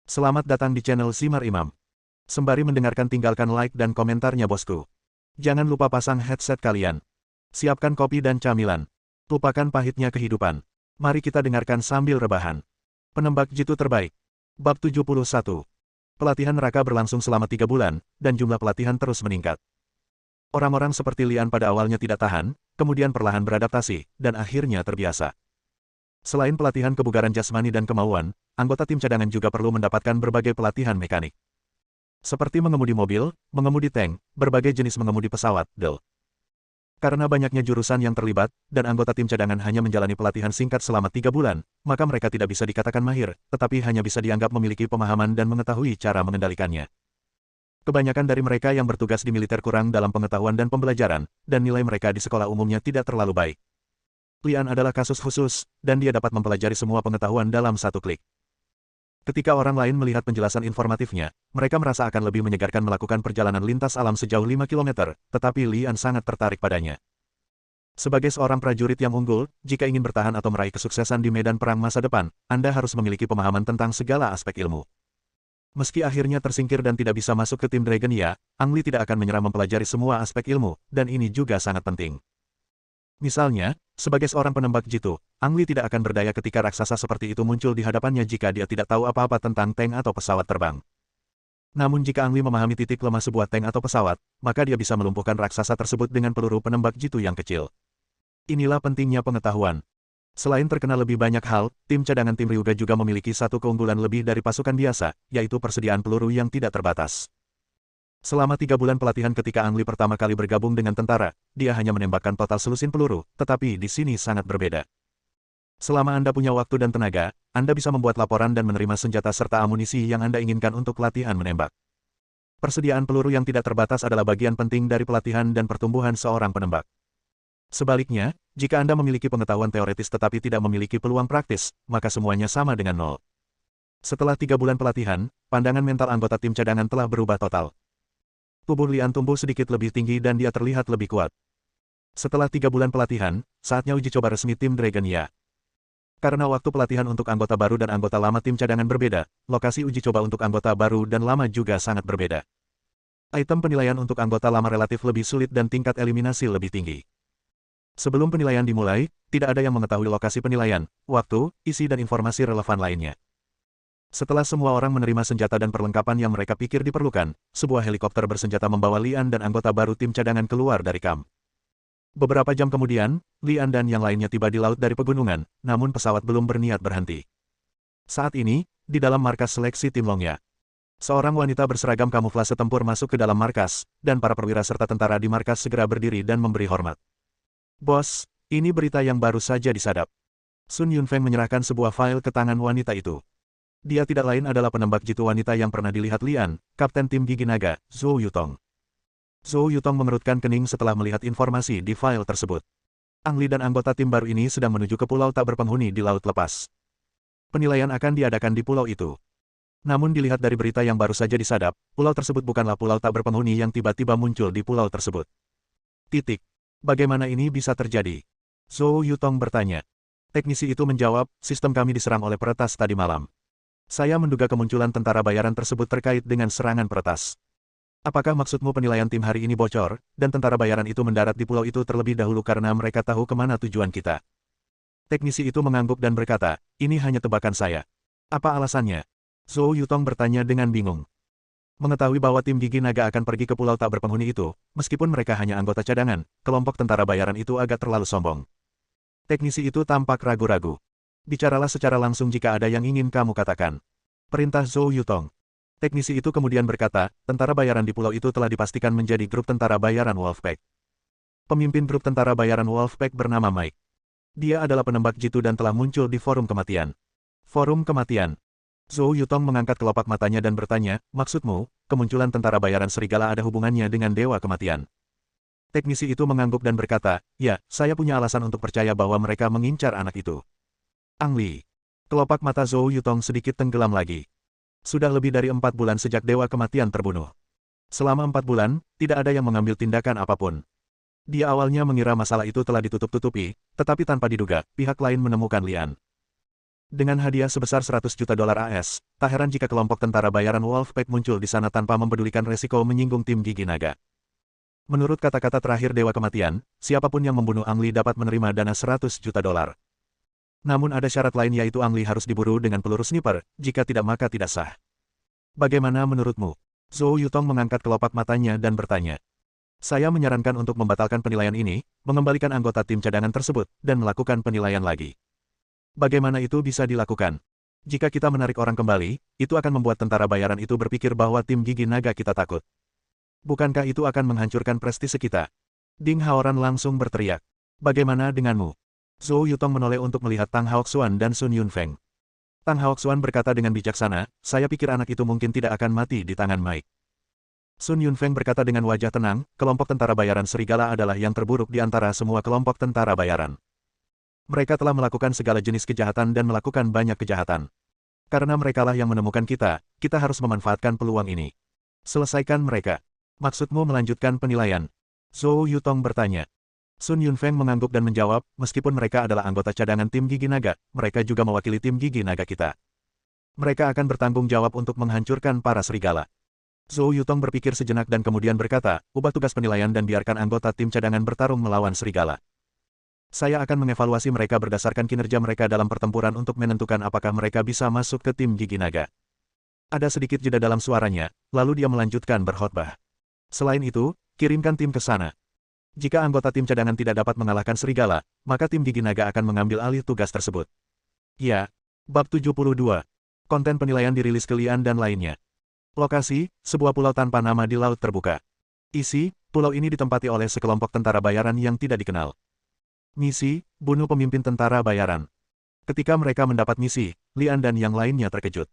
Selamat datang di channel Simar Imam. Sembari mendengarkan tinggalkan like dan komentarnya bosku. Jangan lupa pasang headset kalian. Siapkan kopi dan camilan. Lupakan pahitnya kehidupan. Mari kita dengarkan sambil rebahan. Penembak jitu terbaik. Bab 71. Pelatihan Raka berlangsung selama 3 bulan, dan jumlah pelatihan terus meningkat. Orang-orang seperti Lian pada awalnya tidak tahan, kemudian perlahan beradaptasi, dan akhirnya terbiasa. Selain pelatihan kebugaran jasmani dan kemauan, anggota tim cadangan juga perlu mendapatkan berbagai pelatihan mekanik. Seperti mengemudi mobil, mengemudi tank, berbagai jenis mengemudi pesawat, del. Karena banyaknya jurusan yang terlibat, dan anggota tim cadangan hanya menjalani pelatihan singkat selama 3 bulan, maka mereka tidak bisa dikatakan mahir, tetapi hanya bisa dianggap memiliki pemahaman dan mengetahui cara mengendalikannya. Kebanyakan dari mereka yang bertugas di militer kurang dalam pengetahuan dan pembelajaran, dan nilai mereka di sekolah umumnya tidak terlalu baik. Lian adalah kasus khusus, dan dia dapat mempelajari semua pengetahuan dalam satu klik. Ketika orang lain melihat penjelasan informatifnya, mereka merasa akan lebih menyegarkan melakukan perjalanan lintas alam sejauh 5 km, tetapi Lian sangat tertarik padanya. Sebagai seorang prajurit yang unggul, jika ingin bertahan atau meraih kesuksesan di medan perang masa depan, Anda harus memiliki pemahaman tentang segala aspek ilmu. Meski akhirnya tersingkir dan tidak bisa masuk ke tim Dragonia, Ang Lee tidak akan menyerah mempelajari semua aspek ilmu, dan ini juga sangat penting. Misalnya, sebagai seorang penembak jitu, Ang Lee tidak akan berdaya ketika raksasa seperti itu muncul di hadapannya jika dia tidak tahu apa-apa tentang tank atau pesawat terbang. Namun jika Ang Lee memahami titik lemah sebuah tank atau pesawat, maka dia bisa melumpuhkan raksasa tersebut dengan peluru penembak jitu yang kecil. Inilah pentingnya pengetahuan. Selain terkenal lebih banyak hal, tim cadangan tim Ryuga juga memiliki satu keunggulan lebih dari pasukan biasa, yaitu persediaan peluru yang tidak terbatas. Selama 3 bulan pelatihan ketika Ang Lee pertama kali bergabung dengan tentara, dia hanya menembakkan total selusin peluru, tetapi di sini sangat berbeda. Selama Anda punya waktu dan tenaga, Anda bisa membuat laporan dan menerima senjata serta amunisi yang Anda inginkan untuk latihan menembak. Persediaan peluru yang tidak terbatas adalah bagian penting dari pelatihan dan pertumbuhan seorang penembak. Sebaliknya, jika Anda memiliki pengetahuan teoretis tetapi tidak memiliki peluang praktis, maka semuanya sama dengan nol. Setelah 3 bulan pelatihan, pandangan mental anggota tim cadangan telah berubah total. Tubuh Lian tumbuh sedikit lebih tinggi dan dia terlihat lebih kuat. Setelah 3 bulan pelatihan, saatnya uji coba resmi tim Dragonia. Karena waktu pelatihan untuk anggota baru dan anggota lama tim cadangan berbeda, lokasi uji coba untuk anggota baru dan lama juga sangat berbeda. Item penilaian untuk anggota lama relatif lebih sulit dan tingkat eliminasi lebih tinggi. Sebelum penilaian dimulai, tidak ada yang mengetahui lokasi penilaian, waktu, isi dan informasi relevan lainnya. Setelah semua orang menerima senjata dan perlengkapan yang mereka pikir diperlukan, sebuah helikopter bersenjata membawa Lian dan anggota baru tim cadangan keluar dari kamp. Beberapa jam kemudian, Lian dan yang lainnya tiba di laut dari pegunungan, namun pesawat belum berniat berhenti. Saat ini, di dalam markas seleksi tim Longya, seorang wanita berseragam kamuflase tempur masuk ke dalam markas, dan para perwira serta tentara di markas segera berdiri dan memberi hormat. "Bos, ini berita yang baru saja disadap." Sun Yunfeng menyerahkan sebuah file ke tangan wanita itu. Dia tidak lain adalah penembak jitu wanita yang pernah dilihat Lian, Kapten Tim Gigi Naga, Zhou Yutong. Zhou Yutong mengerutkan kening setelah melihat informasi di file tersebut. Ang Lee dan anggota tim baru ini sedang menuju ke pulau tak berpenghuni di Laut Lepas. Penilaian akan diadakan di pulau itu. Namun dilihat dari berita yang baru saja disadap, pulau tersebut bukanlah pulau tak berpenghuni yang tiba-tiba muncul di pulau tersebut. Titik. Bagaimana ini bisa terjadi? Zhou Yutong bertanya. Teknisi itu menjawab, sistem kami diserang oleh peretas tadi malam. Saya menduga kemunculan tentara bayaran tersebut terkait dengan serangan peretas. Apakah maksudmu penilaian tim hari ini bocor, dan tentara bayaran itu mendarat di pulau itu terlebih dahulu karena mereka tahu kemana tujuan kita? Teknisi itu mengangguk dan berkata, ini hanya tebakan saya. Apa alasannya? Zhou Yutong bertanya dengan bingung. Mengetahui bahwa tim Gigi Naga akan pergi ke pulau tak berpenghuni itu, meskipun mereka hanya anggota cadangan, kelompok tentara bayaran itu agak terlalu sombong. Teknisi itu tampak ragu-ragu. Bicaralah secara langsung jika ada yang ingin kamu katakan. Perintah Zhou Yutong. Teknisi itu kemudian berkata, tentara bayaran di pulau itu telah dipastikan menjadi grup tentara bayaran Wolfpack. Pemimpin grup tentara bayaran Wolfpack bernama Mike. Dia adalah penembak jitu dan telah muncul di forum kematian. Forum kematian. Zhou Yutong mengangkat kelopak matanya dan bertanya, maksudmu, kemunculan tentara bayaran serigala ada hubungannya dengan dewa kematian? Teknisi itu mengangguk dan berkata, ya, saya punya alasan untuk percaya bahwa mereka mengincar anak itu. Ang Lee. Kelopak mata Zhou Yutong sedikit tenggelam lagi. Sudah lebih dari 4 bulan sejak dewa kematian terbunuh. Selama 4 bulan, tidak ada yang mengambil tindakan apapun. Dia awalnya mengira masalah itu telah ditutup-tutupi, tetapi tanpa diduga, pihak lain menemukan Lian. Dengan hadiah sebesar 100 juta dolar AS, tak heran jika kelompok tentara bayaran Wolfpack muncul di sana tanpa mempedulikan resiko menyinggung tim gigi naga. Menurut kata-kata terakhir Dewa Kematian, siapapun yang membunuh Ang Lee dapat menerima dana 100 juta dolar. Namun ada syarat lain yaitu Ang Lee harus diburu dengan peluru sniper, jika tidak maka tidak sah. Bagaimana menurutmu? Zhou Yutong mengangkat kelopak matanya dan bertanya. Saya menyarankan untuk membatalkan penilaian ini, mengembalikan anggota tim cadangan tersebut, dan melakukan penilaian lagi. Bagaimana itu bisa dilakukan? Jika kita menarik orang kembali, itu akan membuat tentara bayaran itu berpikir bahwa tim gigi naga kita takut. Bukankah itu akan menghancurkan prestise kita? Ding Haoran langsung berteriak. Bagaimana denganmu? Zhou Yutong menoleh untuk melihat Tang Haoxuan dan Sun Yunfeng. Tang Haoxuan berkata dengan bijaksana, saya pikir anak itu mungkin tidak akan mati di tangan Mike. Sun Yunfeng berkata dengan wajah tenang, kelompok tentara bayaran serigala adalah yang terburuk di antara semua kelompok tentara bayaran. Mereka telah melakukan segala jenis kejahatan dan melakukan banyak kejahatan. Karena merekalah yang menemukan kita, kita harus memanfaatkan peluang ini. Selesaikan mereka. Maksudmu melanjutkan penilaian? Zhou Yutong bertanya. Sun Yunfeng mengangguk dan menjawab, meskipun mereka adalah anggota cadangan tim gigi naga, mereka juga mewakili tim gigi naga kita. Mereka akan bertanggung jawab untuk menghancurkan para serigala. Zhou Yutong berpikir sejenak dan kemudian berkata, ubah tugas penilaian dan biarkan anggota tim cadangan bertarung melawan serigala. Saya akan mengevaluasi mereka berdasarkan kinerja mereka dalam pertempuran untuk menentukan apakah mereka bisa masuk ke tim gigi naga. Ada sedikit jeda dalam suaranya, lalu dia melanjutkan berkhotbah. Selain itu, kirimkan tim ke sana. Jika anggota tim cadangan tidak dapat mengalahkan serigala, maka tim gigi naga akan mengambil alih tugas tersebut. Ya. Bab 72. Konten penilaian dirilis ke Lian dan lainnya. Lokasi, sebuah pulau tanpa nama di laut terbuka. Isi, pulau ini ditempati oleh sekelompok tentara bayaran yang tidak dikenal. Misi, bunuh pemimpin tentara bayaran. Ketika mereka mendapat misi, Lian dan yang lainnya terkejut.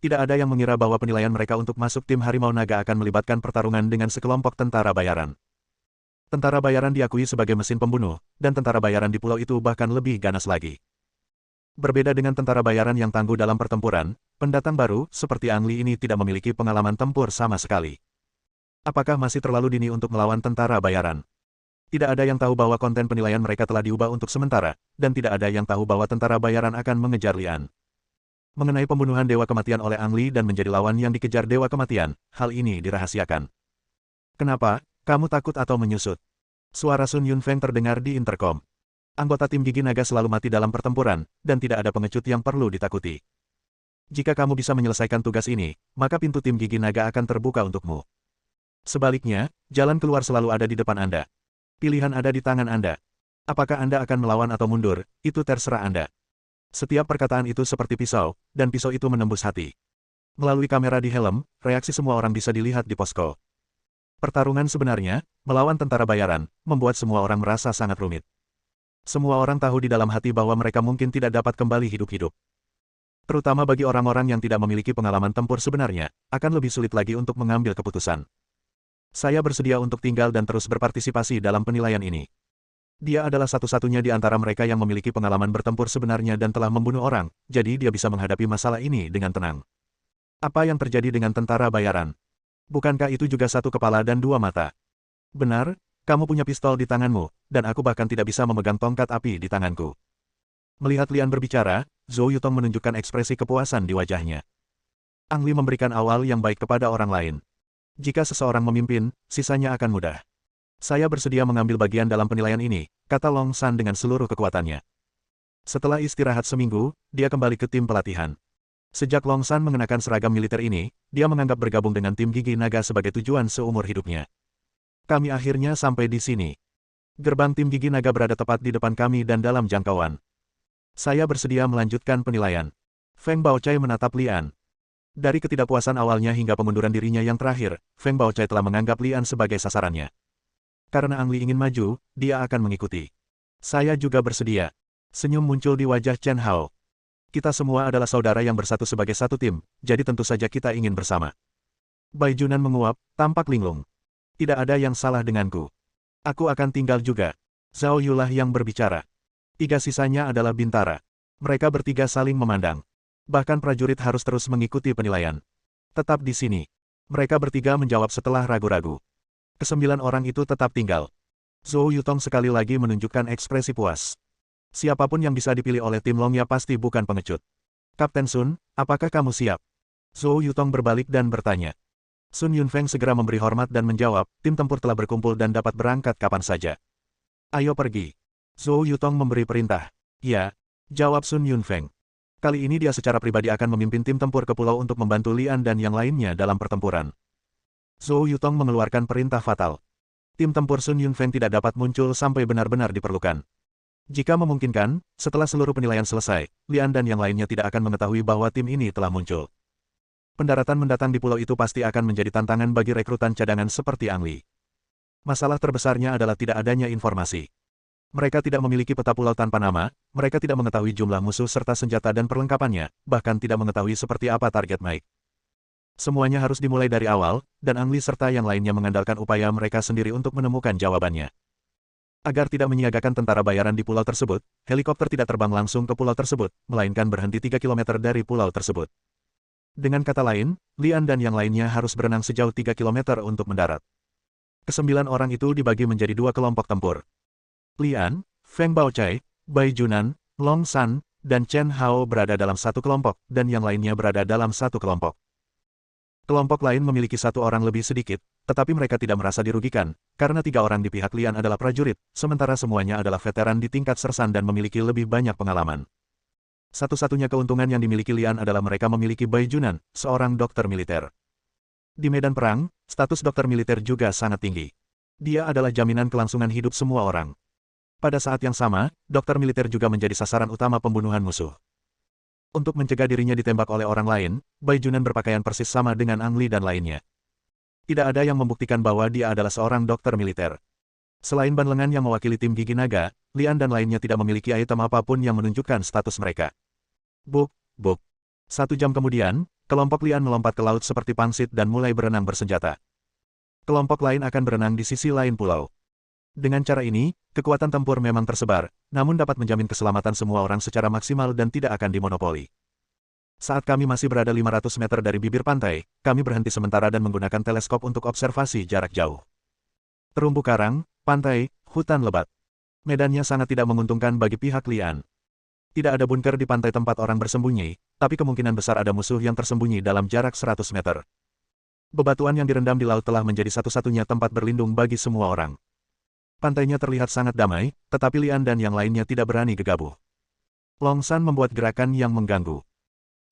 Tidak ada yang mengira bahwa penilaian mereka untuk masuk tim Harimau Naga akan melibatkan pertarungan dengan sekelompok tentara bayaran. Tentara bayaran diakui sebagai mesin pembunuh, dan tentara bayaran di pulau itu bahkan lebih ganas lagi. Berbeda dengan tentara bayaran yang tangguh dalam pertempuran, pendatang baru, seperti Ang Lee ini tidak memiliki pengalaman tempur sama sekali. Apakah masih terlalu dini untuk melawan tentara bayaran? Tidak ada yang tahu bahwa konten penilaian mereka telah diubah untuk sementara, dan tidak ada yang tahu bahwa tentara bayaran akan mengejar Lian. Mengenai pembunuhan Dewa Kematian oleh Ang Lee dan menjadi lawan yang dikejar Dewa Kematian, hal ini dirahasiakan. Kenapa? Kamu takut atau menyusut? Suara Sun Yunfeng terdengar di interkom. Anggota tim gigi naga selalu mati dalam pertempuran, dan tidak ada pengecut yang perlu ditakuti. Jika kamu bisa menyelesaikan tugas ini, maka pintu tim gigi naga akan terbuka untukmu. Sebaliknya, jalan keluar selalu ada di depan Anda. Pilihan ada di tangan Anda. Apakah Anda akan melawan atau mundur, itu terserah Anda. Setiap perkataan itu seperti pisau, dan pisau itu menembus hati. Melalui kamera di helm, reaksi semua orang bisa dilihat di posko. Pertarungan sebenarnya, melawan tentara bayaran, membuat semua orang merasa sangat rumit. Semua orang tahu di dalam hati bahwa mereka mungkin tidak dapat kembali hidup-hidup. Terutama bagi orang-orang yang tidak memiliki pengalaman tempur sebenarnya, akan lebih sulit lagi untuk mengambil keputusan. Saya bersedia untuk tinggal dan terus berpartisipasi dalam penilaian ini. Dia adalah satu-satunya di antara mereka yang memiliki pengalaman bertempur sebenarnya dan telah membunuh orang, jadi dia bisa menghadapi masalah ini dengan tenang. Apa yang terjadi dengan tentara bayaran? Bukankah itu juga satu kepala dan dua mata? Benar, kamu punya pistol di tanganmu, dan aku bahkan tidak bisa memegang tongkat api di tanganku. Melihat Lian berbicara, Zhou Yutong menunjukkan ekspresi kepuasan di wajahnya. Ang Lee memberikan awal yang baik kepada orang lain. Jika seseorang memimpin, sisanya akan mudah. Saya bersedia mengambil bagian dalam penilaian ini, kata Long San dengan seluruh kekuatannya. Setelah istirahat seminggu, dia kembali ke tim pelatihan. Sejak Long San mengenakan seragam militer ini, dia menganggap bergabung dengan tim gigi naga sebagai tujuan seumur hidupnya. Kami akhirnya sampai di sini. Gerbang tim gigi naga berada tepat di depan kami dan dalam jangkauan. Saya bersedia melanjutkan penilaian. Feng Baochai menatap Lian. Dari ketidakpuasan awalnya hingga pengunduran dirinya yang terakhir, Feng Baochai telah menganggap Lian sebagai sasarannya. Karena Ang Lee ingin maju, dia akan mengikuti. Saya juga bersedia. Senyum muncul di wajah Chen Hao. Kita semua adalah saudara yang bersatu sebagai satu tim, jadi tentu saja kita ingin bersama. Bai Junan menguap, tampak linglung. Tidak ada yang salah denganku. Aku akan tinggal juga. Zhao Yulah yang berbicara. 3 sisanya adalah bintara. Mereka bertiga saling memandang. Bahkan prajurit harus terus mengikuti penilaian. Tetap di sini. Mereka bertiga menjawab setelah ragu-ragu. Ke-9 orang itu tetap tinggal. Zhou Yutong sekali lagi menunjukkan ekspresi puas. Siapapun yang bisa dipilih oleh tim Longya pasti bukan pengecut. Kapten Sun, apakah kamu siap? Zhou Yutong berbalik dan bertanya. Sun Yunfeng segera memberi hormat dan menjawab, tim tempur telah berkumpul dan dapat berangkat kapan saja. Ayo pergi. Zhou Yutong memberi perintah. Ya, jawab Sun Yunfeng. Kali ini dia secara pribadi akan memimpin tim tempur ke pulau untuk membantu Lian dan yang lainnya dalam pertempuran. Zhou Yutong mengeluarkan perintah fatal. Tim tempur Sun Yunfeng tidak dapat muncul sampai benar-benar diperlukan. Jika memungkinkan, setelah seluruh penilaian selesai, Lian dan yang lainnya tidak akan mengetahui bahwa tim ini telah muncul. Pendaratan mendatang di pulau itu pasti akan menjadi tantangan bagi rekrutan cadangan seperti Ang Li. Masalah terbesarnya adalah tidak adanya informasi. Mereka tidak memiliki peta pulau tanpa nama, mereka tidak mengetahui jumlah musuh serta senjata dan perlengkapannya, bahkan tidak mengetahui seperti apa target Mike. Semuanya harus dimulai dari awal, dan Ang Li serta yang lainnya mengandalkan upaya mereka sendiri untuk menemukan jawabannya. Agar tidak menyiagakan tentara bayaran di pulau tersebut, helikopter tidak terbang langsung ke pulau tersebut, melainkan berhenti 3 km dari pulau tersebut. Dengan kata lain, Lian dan yang lainnya harus berenang sejauh 3 km untuk mendarat. Kesembilan orang itu dibagi menjadi dua kelompok tempur. Lian, Feng Baochai, Bai Junan, Long San, dan Chen Hao berada dalam satu kelompok, dan yang lainnya berada dalam satu kelompok. Kelompok lain memiliki satu orang lebih sedikit, tetapi mereka tidak merasa dirugikan, karena 3 orang di pihak Lian adalah prajurit, sementara semuanya adalah veteran di tingkat sersan dan memiliki lebih banyak pengalaman. Satu-satunya keuntungan yang dimiliki Lian adalah mereka memiliki Bai Junan, seorang dokter militer. Di medan perang, status dokter militer juga sangat tinggi. Dia adalah jaminan kelangsungan hidup semua orang. Pada saat yang sama, dokter militer juga menjadi sasaran utama pembunuhan musuh. Untuk mencegah dirinya ditembak oleh orang lain, Bai Junan berpakaian persis sama dengan Ang Li dan lainnya. Tidak ada yang membuktikan bahwa dia adalah seorang dokter militer. Selain ban lengan yang mewakili tim gigi naga, Lian dan lainnya tidak memiliki item apapun yang menunjukkan status mereka. Buk, buk. 1 jam kemudian, kelompok Lian melompat ke laut seperti pangsit dan mulai berenang bersenjata. Kelompok lain akan berenang di sisi lain pulau. Dengan cara ini, kekuatan tempur memang tersebar, namun dapat menjamin keselamatan semua orang secara maksimal dan tidak akan dimonopoli. Saat kami masih berada 500 meter dari bibir pantai, kami berhenti sementara dan menggunakan teleskop untuk observasi jarak jauh. Terumbu karang, pantai, hutan lebat. Medannya sangat tidak menguntungkan bagi pihak Lian. Tidak ada bunker di pantai tempat orang bersembunyi, tapi kemungkinan besar ada musuh yang tersembunyi dalam jarak 100 meter. Bebatuan yang direndam di laut telah menjadi satu-satunya tempat berlindung bagi semua orang. Pantainya terlihat sangat damai, tetapi Lian dan yang lainnya tidak berani gegabah. Long San membuat gerakan yang mengganggu.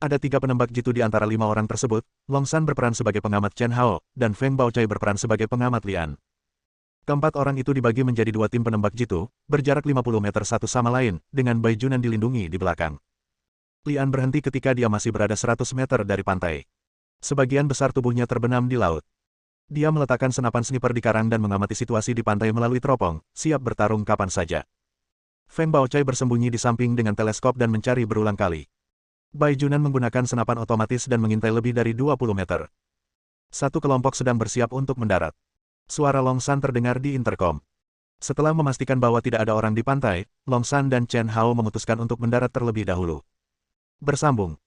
Ada 3 penembak jitu di antara 5 orang tersebut, Long San berperan sebagai pengamat Chen Hao, dan Feng Baochai berperan sebagai pengamat Lian. Keempat orang itu dibagi menjadi 2 tim penembak jitu, berjarak 50 meter satu sama lain, dengan Bai Junan dilindungi di belakang. Lian berhenti ketika dia masih berada 100 meter dari pantai. Sebagian besar tubuhnya terbenam di laut. Dia meletakkan senapan sniper di karang dan mengamati situasi di pantai melalui teropong, siap bertarung kapan saja. Feng Baochai bersembunyi di samping dengan teleskop dan mencari berulang kali. Bai Junan menggunakan senapan otomatis dan mengintai lebih dari 20 meter. Satu kelompok sedang bersiap untuk mendarat. Suara Long San terdengar di interkom. Setelah memastikan bahwa tidak ada orang di pantai, Long San dan Chen Hao memutuskan untuk mendarat terlebih dahulu. Bersambung.